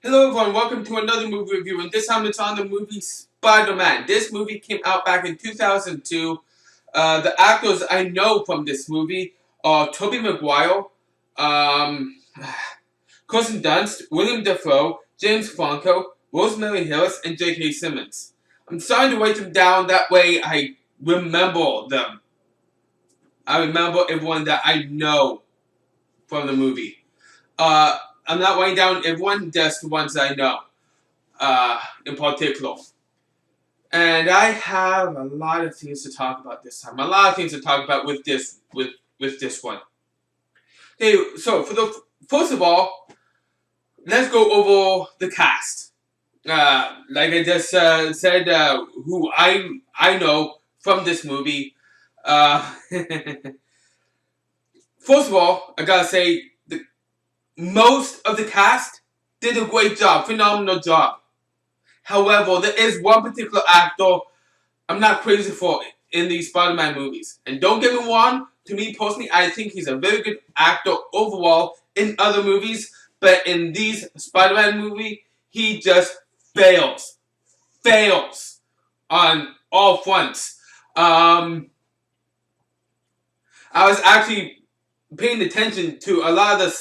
Hello everyone, welcome to another movie review, and this time it's on the movie Spider-Man. This movie came out back in 2002. The actors I know from this movie are Tobey Maguire, um, Kirsten Dunst, William Dafoe, James Franco, Rosemary Harris, and J.K. Simmons. I'm starting to write them down, that way I remember them. I remember everyone that I know from the movie. I'm not writing down everyone, just the ones I know. In particular. And I have a lot of things to talk about this time. A lot of things to talk about with this one. Okay, so first of all, let's go over the cast. Like I just said, who I know from this movie. First of all, I gotta say most of the cast did a great job, phenomenal job. However, there is one particular actor I'm not crazy for in these Spider-Man movies. And don't get me wrong, to me personally, I think he's a very good actor overall in other movies, but in these Spider-Man movie, he just fails. Fails on all fronts. I was actually paying attention to a lot of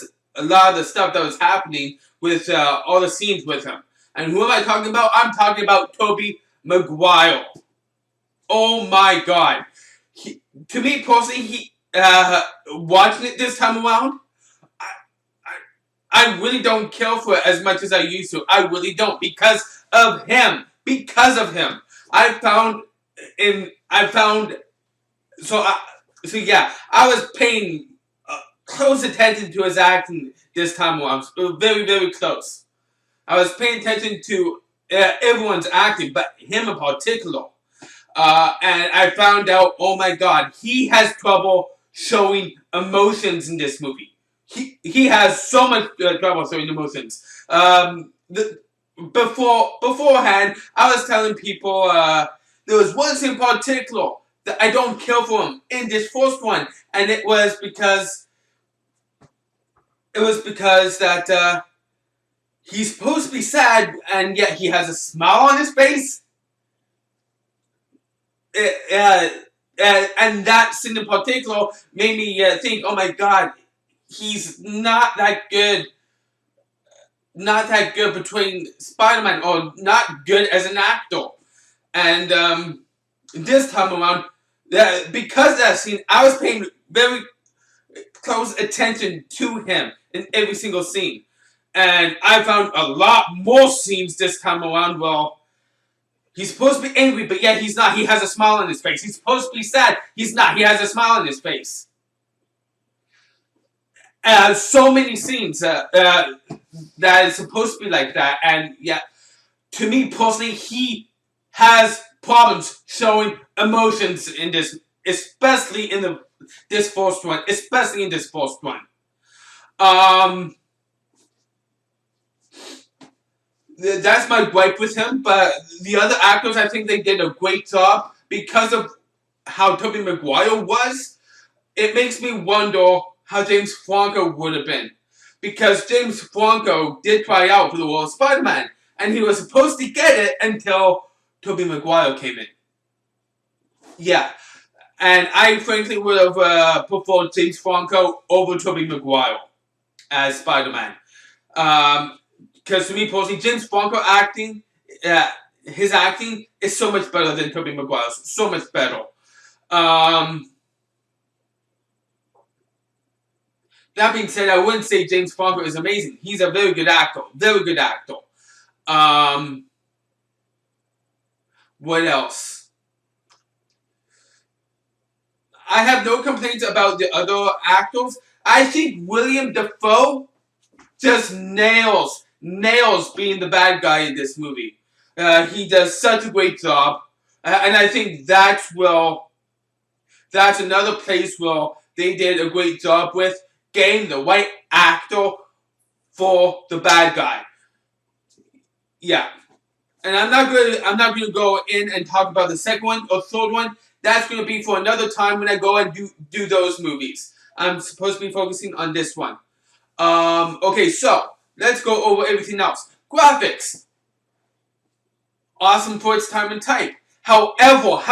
the stuff that was happening with all the scenes with him. And who am I talking about? I'm talking about Tobey Maguire. Oh my god. To me personally, watching it this time around, I really don't care for it as much as I used to. I really don't, because of him. Because of him. I found, yeah, I was paying close attention to his acting this time around. Very, very close. I was paying attention to everyone's acting, but him in particular. And I found out, oh my god, he has trouble showing emotions in this movie. He has so much trouble showing emotions. Beforehand, I was telling people there was one scene in particular that I don't care for him in this first one, and it was because that he's supposed to be sad, and yet he has a smile on his face. And that scene in particular made me think, oh my god, he's not that good. Not that good between Spider-Man, or not good as an actor. And this time around, because of that scene, I was paying very close attention to him in every single scene. And I found a lot more scenes this time around. Well, he's supposed to be angry, but yet he's not. He has a smile on his face. He's supposed to be sad. He's not. He has a smile on his face. So many scenes that is supposed to be like that. And yeah, to me personally, he has problems showing emotions in this, especially in this first one. Especially in this first one. That's my gripe with him, but the other actors, I think they did a great job because of how Tobey Maguire was. It makes me wonder how James Franco would have been, because James Franco did try out for the role of Spider-Man, and he was supposed to get it until Tobey Maguire came in. Yeah, and I frankly would have preferred James Franco over Tobey Maguire as Spider-Man. Because to me personally, James Franco acting, his acting is so much better than Tobey Maguire's. So much better. That being said, I wouldn't say James Franco is amazing. He's a very good actor. Very good actor. What else? I have no complaints about the other actors. I think William Dafoe just nails being the bad guy in this movie. He does such a great job, and I think that's another place where they did a great job with getting the right actor for the bad guy. Yeah, and I'm not gonna go in and talk about the second one or third one. That's gonna be for another time when I go and do those movies. I'm supposed to be focusing on this one. Okay, so let's go over everything else. Graphics, awesome for its time and type. However,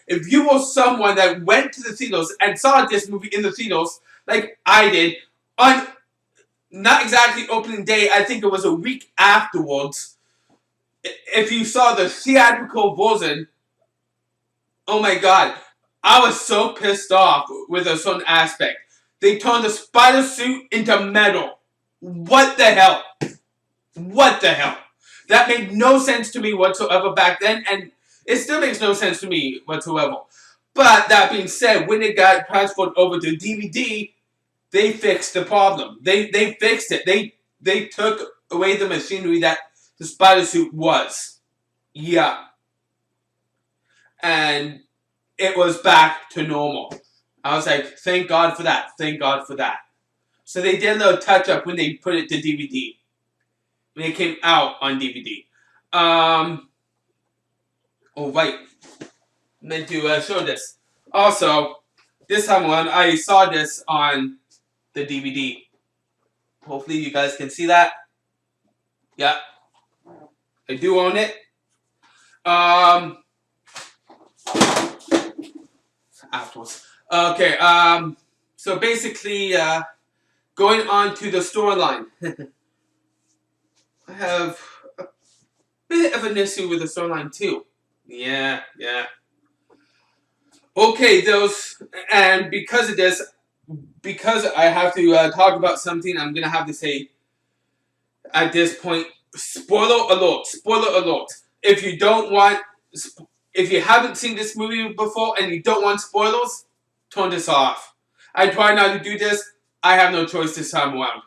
if you were someone that went to the theaters and saw this movie in the theaters, like I did, on not exactly opening day, I think it was a week afterwards, if you saw the theatrical version, oh my god, I was so pissed off with a certain aspect. They turned the spider suit into metal. What the hell? What the hell? That made no sense to me whatsoever back then, and it still makes no sense to me whatsoever. But that being said, when it got transferred over to DVD, they fixed the problem. They fixed it. They took away the machinery that the spider suit was. Yeah. And it was back to normal. I was like, thank God for that. Thank God for that. So they did a little touch up when they put it to DVD. When it came out on DVD. Oh, right. Meant to show this. Also, this time around, I saw this on the DVD. Hopefully you guys can see that. Yeah. I do own it. Afterwards. Okay, so basically, going on to the storyline. I have a bit of an issue with the storyline too. Yeah. Okay, and because of this, because I have to talk about something, I'm gonna have to say at this point, spoiler alert, spoiler alert. If you haven't seen this movie before and you don't want spoilers, turn this off. I try not to do this. I have no choice this time around.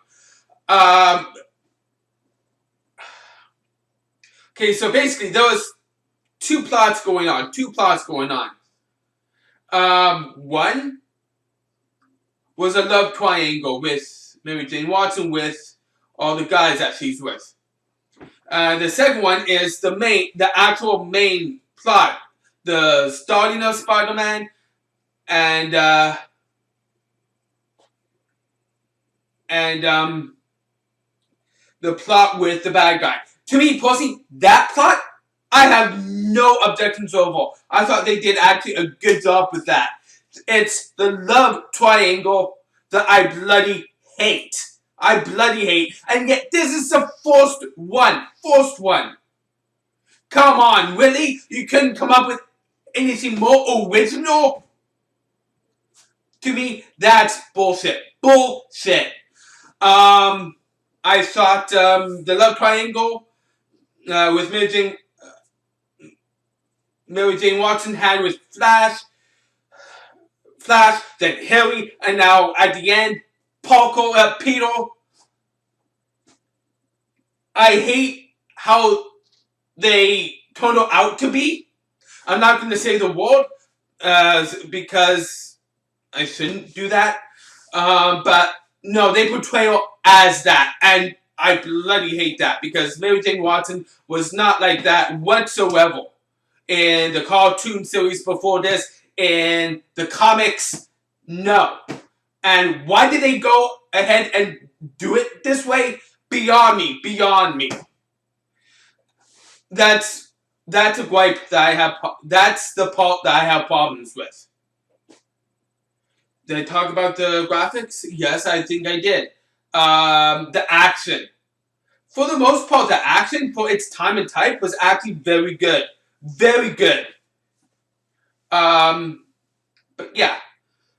Okay, so basically there was two plots going on. One was a love triangle with Mary Jane Watson with all the guys that she's with. The second one is the actual main plot. The starting of Spider-Man and the plot with the bad guy. To me, personally, that plot, I have no objections over. I thought they did actually a good job with that. It's the love triangle that I bloody hate. And yet this is the first one. Come on, really? You couldn't come up with anything more original? To me, that's bullshit. I thought the love triangle with Mary Jane Watson had with Flash, then Harry, and now at the end, Peter. I hate how they turned out to be. I'm not going to say the word because I shouldn't do that. But no, they portray her as that, and I bloody hate that because Mary Jane Watson was not like that whatsoever in the cartoon series before this. In the comics, no. And why did they go ahead and do it this way? Beyond me. That's a gripe that I have. That's the part that I have problems with. Did I talk about the graphics? Yes, I think I did. The action. For the most part, the action for its time and type was actually very good. Very good. But yeah.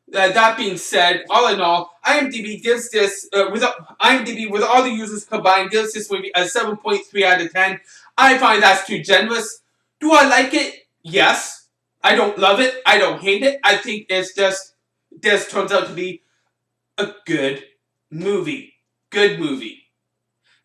That being said, all in all, IMDb gives this, with all the users combined, gives this movie a 7.3 out of 10. I find that's too generous. Do I like it? Yes. I don't love it. I don't hate it. I think this turns out to be a good movie.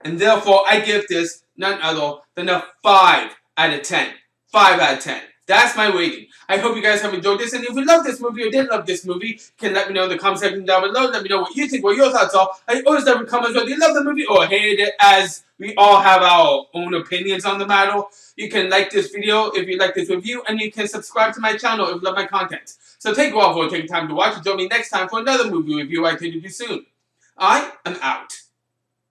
And therefore, I give this none other than a 5 out of 10. 5 out of 10. That's my rating. I hope you guys have enjoyed this, and if you love this movie or didn't love this movie, you can let me know in the comment section down below. Let me know what you think, what your thoughts are. I always love in comments whether you love the movie or hate it, as we all have our own opinions on the matter. You can like this video if you like this review, and you can subscribe to my channel if you love my content. So take a while for taking time to watch, and join me next time for another movie review I intend to do soon. I am out.